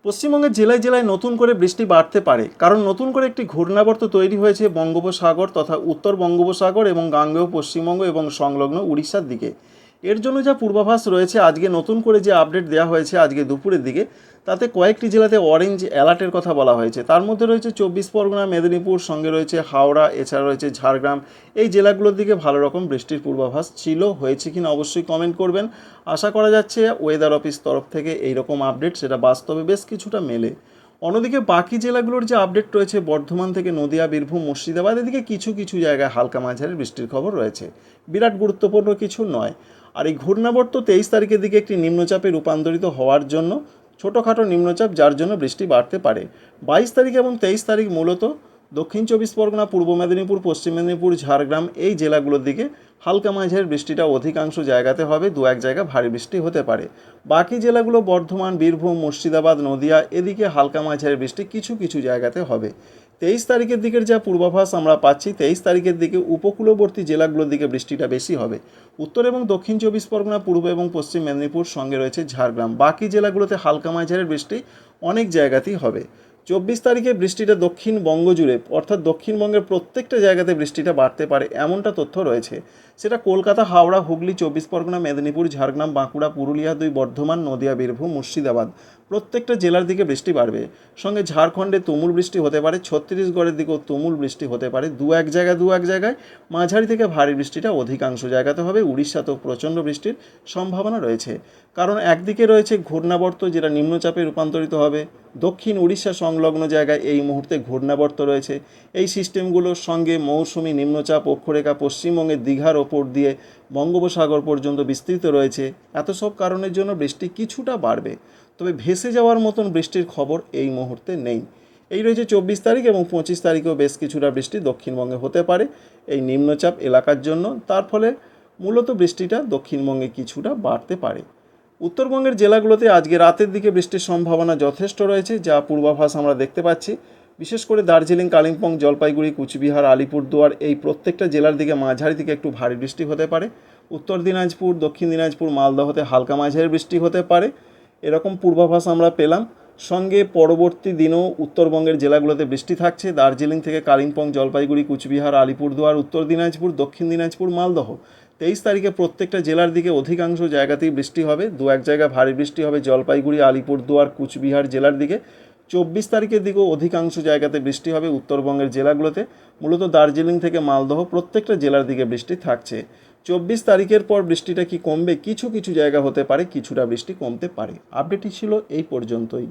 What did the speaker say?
পশ্চিমবঙ্গের জেলায় জেলায় নতুন করে বৃষ্টি বাড়তে পারে, কারণ নতুন করে একটি ঘূর্ণাবর্ত তৈরি হয়েছে বঙ্গোপসাগর তথা উত্তর বঙ্গোপসাগর এবং গাঙ্গেয় পশ্চিমবঙ্গ এবং সংলগ্ন উড়িষ্যার দিকে। এর জন্য যা পূর্বাভাস রয়েছে, আজকে নতুন করে যে আপডেট দেওয়া হয়েছে আজকে দুপুরের দিকে, তাতে কয়েকটি জেলাতে অরেঞ্জ অ্যালার্টের কথা বলা হয়েছে। তার মধ্যে রয়েছে 24 পরগনা, মেদিনীপুর, সঙ্গে রয়েছে হাওড়া, এছাড়া রয়েছে ঝাড়গ্রাম। এই জেলাগুলোর দিকে ভালো রকম বৃষ্টির পূর্বাভাস ছিল, হয়েছে কিনা অবশ্যই কমেন্ট করবেন। আশা করা যাচ্ছে ওয়েদার অফিস তরফ থেকে এইরকম আপডেট সেটা বাস্তবে বেশ কিছুটা মেলে। অন্যদিকে বাকি জেলাগুলোর যে আপডেট রয়েছে, বর্ধমান থেকে নদিয়া, বীরভূম, মুর্শিদাবাদ, এদিকে কিছু কিছু জায়গায় হালকা মাঝারি বৃষ্টির খবর রয়েছে, বিরাট গুরুত্বপূর্ণ কিছু নয়। আর এই ঘূর্ণাবর্ত 23 তারিখের দিকে একটি নিম্নচাপে রূপান্তরিত হওয়ার জন্য, ছোটোখাটো নিম্নচাপ যার জন্য বৃষ্টি বাড়তে পারে। 22 তারিখ এবং 23 তারিখ মূলত দক্ষিণ 24 পরগনা, পূর্ব মেদিনীপুর, পশ্চিম মেদিনীপুর, ঝাড়গ্রাম এই জেলাগুলোর দিকে হালকা মাঝারি বৃষ্টিটা অধিকাংশ জায়গাতে হবে, দু এক জায়গা ভারী বৃষ্টি হতে পারে। বাকি জেলাগুলো বর্ধমান, বীরভূম, মুর্শিদাবাদ, নদিয়া, এদিকে হালকা মাঝারি বৃষ্টি কিছু কিছু জায়গাতে হবে। 23 তারিখের দিকের যা পূর্বাভাস আমরা পাচ্ছি, 23 তারিখের দিকে উপকূলবর্তী জেলাগুলোর দিকে বৃষ্টিটা বেশি হবে। উত্তর এবং দক্ষিণ 24 পরগনা, পূর্ব এবং পশ্চিম মেদিনীপুর, সঙ্গে রয়েছে ঝাড়গ্রাম। বাকি জেলাগুলোতে হালকা মাঝারি বৃষ্টি অনেক জায়গাতেই হবে। 24 তারিখে বৃষ্টিটা দক্ষিণবঙ্গ জুড়ে, অর্থাৎ দক্ষিণবঙ্গের প্রত্যেকটা জায়গাতে বৃষ্টিটা বাড়তে পারে এমনটা তথ্য রয়েছে। সেটা কলকাতা, হাওড়া, হুগলি, 24 পরগনা, মেদিনীপুর, ঝাড়গ্রাম, বাঁকুড়া, পুরুলিয়া, বর্ধমান, নদিয়া, বীরভূম, মুর্শিদাবাদ, প্রত্যেকটা জেলার দিকে বৃষ্টি বাড়বে। সঙ্গে ঝাড়খণ্ডে তুমুল বৃষ্টি হতে পারে, ছত্তিশগড়ের দিকেও তুমুল বৃষ্টি হতে পারে, দু এক জায়গায় মাঝারি থেকে ভারী বৃষ্টিটা অধিকাংশ জায়গাতে হবে। উড়িষ্যাতেও প্রচণ্ড বৃষ্টির সম্ভাবনা রয়েছে, কারণ একদিকে রয়েছে ঘূর্ণাবর্ত যেটা নিম্নচাপে রূপান্তরিত হবে। দক্ষিণ উড়িষ্যা সংলগ্ন জায়গায় এই মুহূর্তে ঘূর্ণাবর্ত রয়েছে। এই সিস্টেমগুলোর সঙ্গে মৌসুমি নিম্নচাপ অক্ষরেখা পশ্চিমবঙ্গের দীঘার ওপর দিয়ে বঙ্গোপসাগর পর্যন্ত বিস্তৃত রয়েছে। এত সব কারণের জন্য বৃষ্টি কিছুটা বাড়বে, তবে ভেসে যাওয়ার মতন বৃষ্টির খবর এই মুহূর্তে নেই। এই রয়েছে 24 তারিখ এবং 25 তারিখেও বেশ কিছুটা বৃষ্টি দক্ষিণবঙ্গে হতে পারে এই নিম্নচাপ এলাকার জন্য। তার ফলে মূলত বৃষ্টিটা দক্ষিণবঙ্গে কিছুটা বাড়তে পারে। উত্তরবঙ্গের জেলাগুলোতে আজকে রাতের দিকে বৃষ্টির সম্ভাবনা যথেষ্ট রয়েছে, যা পূর্বাভাস আমরা দেখতে পাচ্ছি। বিশেষ করে দার্জিলিং, কালিম্পং, জলপাইগুড়ি, কুচবিহার, আলিপুরদুয়ার এই প্রত্যেকটা জেলার দিকে মাঝারি থেকে একটু ভারী বৃষ্টি হতে পারে। উত্তর দিনাজপুর, দক্ষিণ দিনাজপুর, মালদহতে হালকা মাঝারি বৃষ্টি হতে পারে, এরকম পূর্বাভাস আমরা পেলাম। সঙ্গে পরবর্তী দিনেও উত্তরবঙ্গের জেলাগুলোতে বৃষ্টি থাকছে। দার্জিলিং থেকে কালিম্পং, জলপাইগুড়ি, কুচবিহার, আলিপুরদুয়ার, উত্তর দিনাজপুর, দক্ষিণ দিনাজপুর, মালদহ, 23 তারিখে প্রত্যেকটা জেলার দিকে অধিকাংশ জায়গাতেই বৃষ্টি হবে, দু এক জায়গায় ভারী বৃষ্টি হবে জলপাইগুড়ি, আলিপুরদুয়ার, কুচবিহার জেলার দিকে। 24 তারিখের দিকেও অধিকাংশ জায়গাতে বৃষ্টি হবে উত্তরবঙ্গের জেলাগুলোতে, মূলত দার্জিলিং থেকে মালদহ প্রত্যেকটা জেলার দিকে বৃষ্টি থাকছে। 24 তারিখের পর বৃষ্টিটা কি কমবে? কিছু কিছু জায়গা হতে পারে কিছুটা বৃষ্টি কমতে পারে। আপডেটই ছিল এই পর্যন্তই।